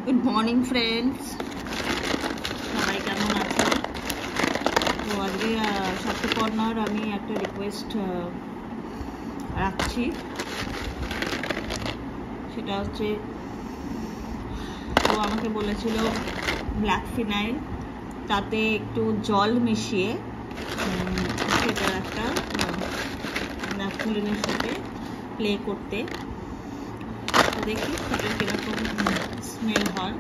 Good morning friends, সবাই কেমন আছো? তো আজকে সপ্তপর্ণার আমি একটা রিকোয়েস্ট রাখছি। সেটা হচ্ছে, তো আমাকে বলেছিল ব্ল্যাক ফিনাইল তাতে একটু জল মিশিয়ে সেটা একটা ন্যাপথলিনের সাথে প্লে করতে। তো দেখি সেটা কীরকম স্মেল হয়।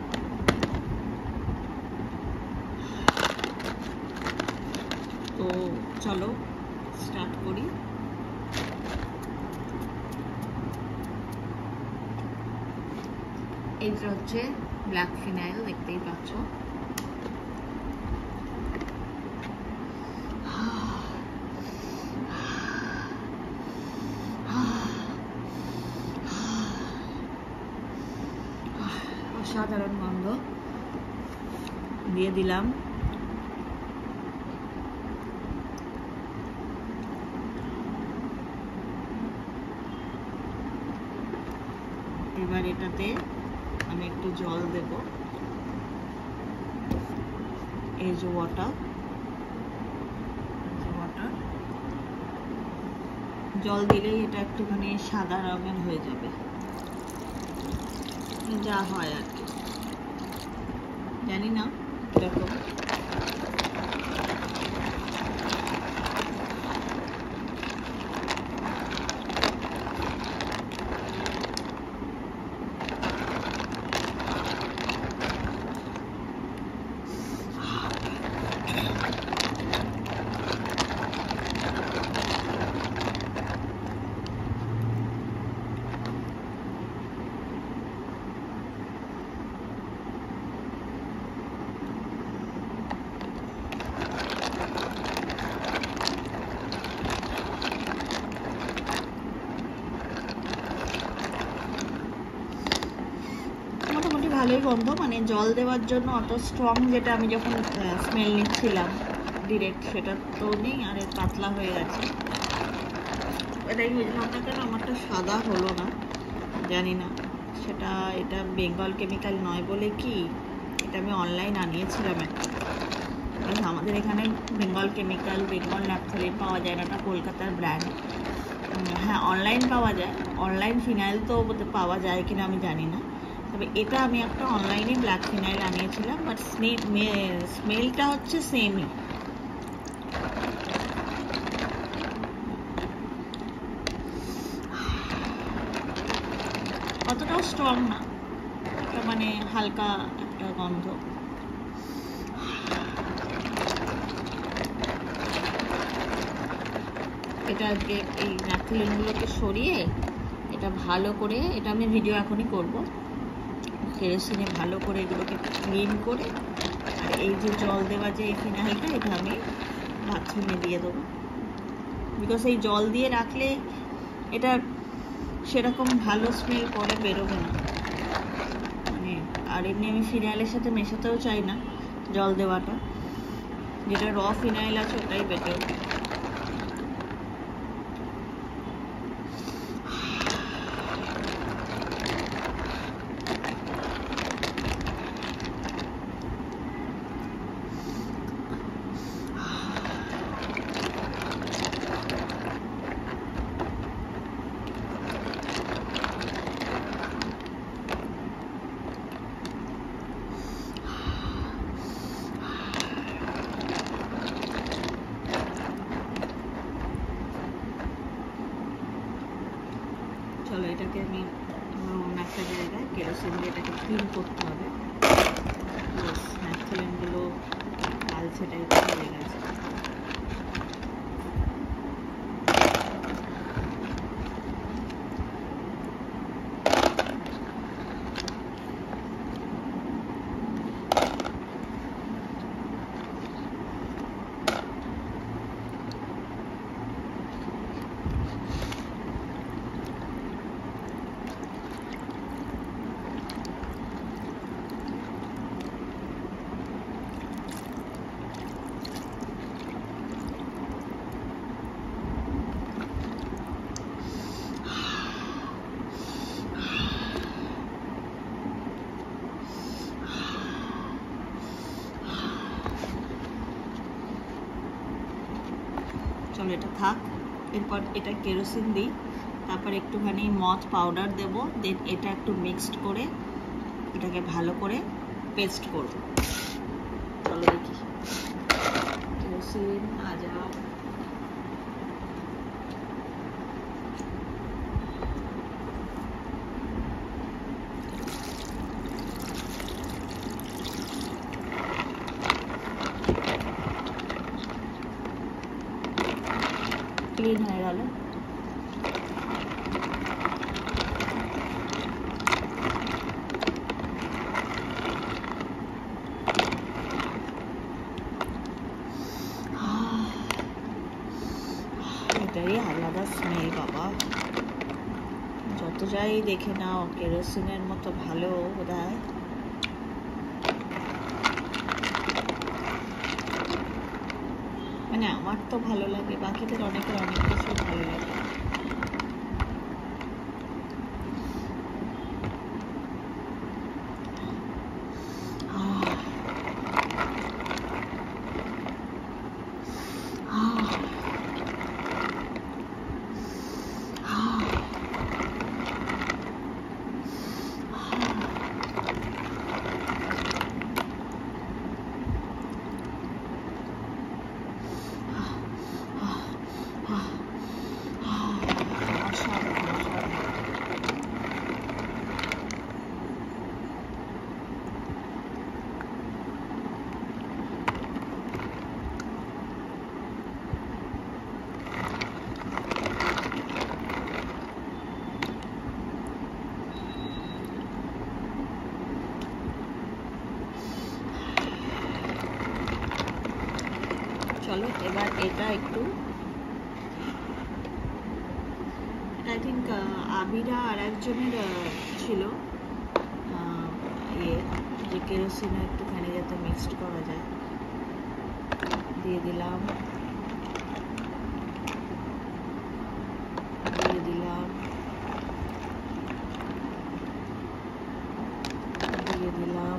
তো চলো স্টার্ট করি। এইটা হচ্ছে ব্ল্যাক ফিনাইল, দেখতেই পাচ্ছ। অসাধারণ গন্ধ। দিয়ে দিলাম এবার এটাতে আমি একটু জল দেব। এই যে ওয়াটার, জল দিলেই এটা একটুখানি সাদা রঙের হয়ে যাবে, যা হয় আর কি, জানি না এরকম। মোটামুটি ভালোই গন্ধ, মানে জল দেওয়ার জন্য অত স্ট্রং, যেটা আমি যখন স্মেল নিচ্ছিলাম ডিরেক্ট, সেটা তো নেই, আর পাতলা হয়ে গেছে। এটাই বুঝলাম না কেন আমারটা সাদা হলো না, জানি না। সেটা এটা বেঙ্গল কেমিক্যাল নয় বলে কি, এটা আমি অনলাইন আনিয়েছিলাম একটা। আমাদের এখানে বেঙ্গল কেমিক্যাল, বেঙ্গল ন্যাপথলিন পাওয়া যায় না, এটা কলকাতার ব্র্যান্ড। হ্যাঁ, অনলাইন পাওয়া যায়। অনলাইন ফিনাইল তো পাওয়া যায় কিনা আমি জানি না, তবে এটা আমি একটা অনলাইনে ব্ল্যাক ফিনাইল আনিয়েছিলাম। বাট স্মেলটা হচ্ছে সেমই। অতটাও স্ট্রং না, একটা মানে হালকা একটা গন্ধ। এটা আজকে এই ন্যাপথলিনগুলোকে সরিয়ে এটা ভালো করে, এটা আমি ভিডিও এখনই করব, কেরোসিনে ভালো করে এগুলোকে ক্লিন করে, আর এই যে জল দেওয়া যে এই ফিনাইলটা, এটা আমি বাথরুমে দিয়ে দেবো। বিকজ এই জল দিয়ে রাখলে এটা সেরকম ভালো স্মেল করে বেরোবে না, মানে। আর এমনি আমি ফিনাইলের সাথে মেশাতেও চাই না জল দেওয়াটা, যেটা র ফিনাইল আছে ওটাই বেটার। চলো এটাকে আমি অন্য একটা জায়গায় কেরোসিন দিয়ে এটাকে ক্লিন করতে হবে। ন্যাপথলিনগুলো কালচে টাইপের হয়ে গেছে। এটা থাক। এরপর এটা কেরোসিন দিই, তারপর একটুখানি মথ পাউডার দেব, দেন এটা একটু মিক্সড করে এটাকে ভালো করে পেস্ট করব। চলো দেখি। কেরোসিন আজা ক্লিন হয়ে গেল। এটারই আলাদা স্মেল বাবা, যত যাই দেখে নাও কেরোসিনের মতো ভালো বোধহয়। মানে আমার তো ভালো লাগে, বাকিদের অনেকের অনেক কিছু ভালো লাগে। চলো এবার এটা একটু, আই থিঙ্ক আবিরা আর একজনের ছিল ইয়ে, যে কেরোসিন একটুখানি যাতে মিক্সড করা যায়, দিয়ে দিলাম, দিয়ে দিলাম, দিয়ে দিলাম,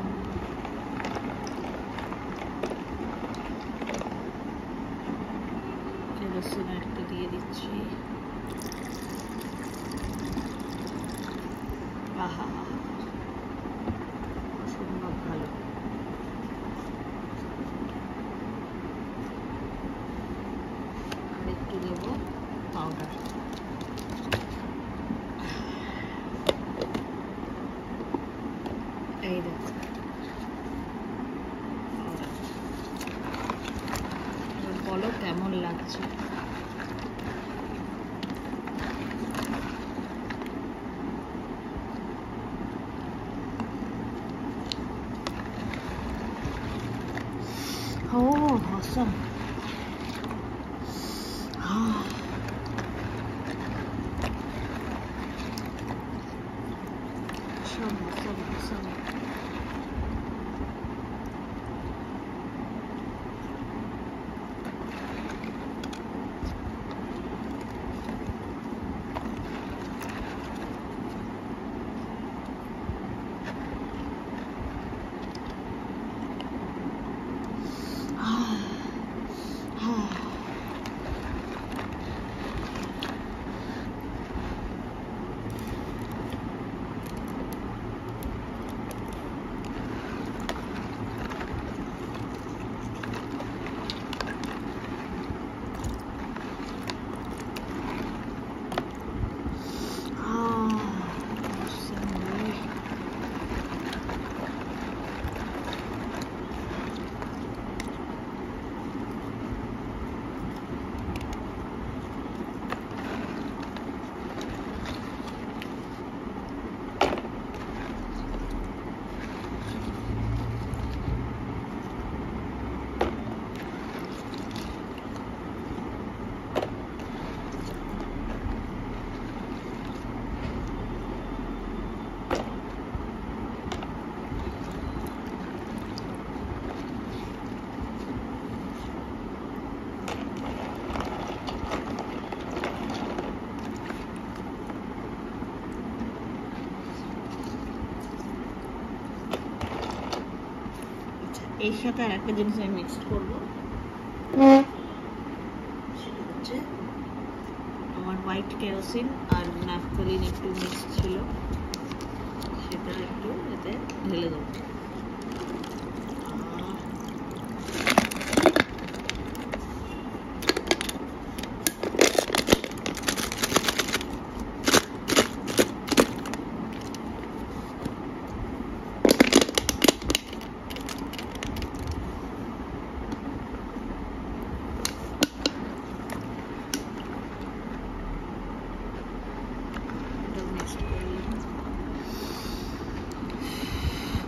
কেরোসিন একটু দিয়ে দিচ্ছি। আহা অসম্ভব ভালো। আর একটু দেবো পাউডার। এই দেখো বলো কেমন লাগছে। Oh, awesome. Awesome. এর সাথে আর একটা জিনিস আমি মিক্স করবো, সেটা হচ্ছে হোয়াইট কেরোসিন আর ন্যাপথলিন একটু মিক্স ছিল, সেটা একটু এতে ঢেলে দেবো।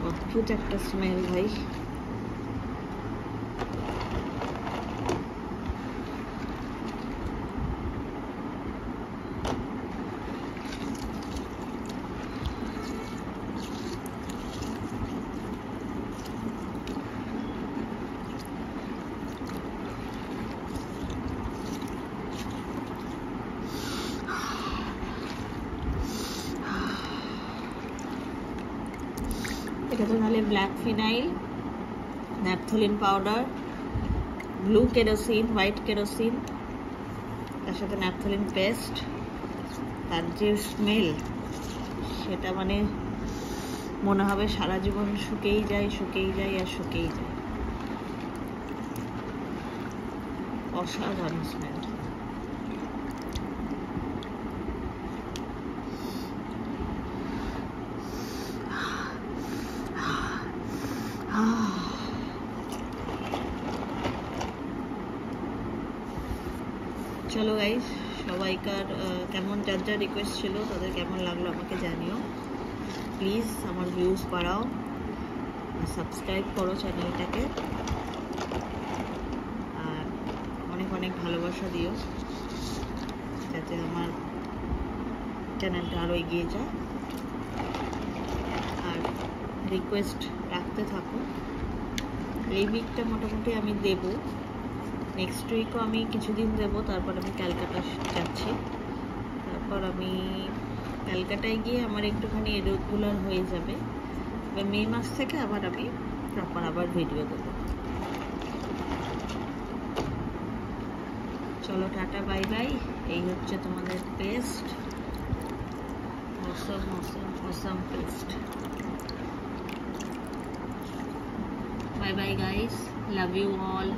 অদ্ভুত একটা স্মেল ভাই। এটাতে নাহলে black phenyl, naphthalene powder, blue kerosene, white kerosene, তার সাথে ন্যাপথলিন পেস্ট, তার যে স্মেল সেটা মানে মনে হবে সারা জীবন শুকেই যায়, শুকেই যায় আর শুকেই যায়। অসাধারণ স্মেল। চলো গাইস, সবাইকার কেমন যার যার রিকোয়েস্ট ছিল তাদের কেমন লাগলো আমাকে জানিও। প্লিজ আমার ভিউজ বাড়াও, সাবস্ক্রাইব করো চ্যানেলটাকে, আর অনেক অনেক ভালোবাসা দিও যাতে আমার চ্যানেলটা আরও এগিয়ে যায়। আর রিকোয়েস্ট রাখতে থাকো। এই উইকটা মোটামুটি আমি দেব, নেক্সট উইকও আমি কিছুদিন দেবো, তারপর আমি ক্যালকাটা যাচ্ছি। তারপর আমি ক্যালকাটায় গিয়ে আমার একটুখানি রেগুলার হয়ে যাবে। মে মাস থেকে আবার আমি প্রপার আবার ভিডিও দেবো। চলো টাটা, বাই বাই। এই হচ্ছে তোমাদের paste, awesome awesome awesome paste. Bye bye guys, love you all.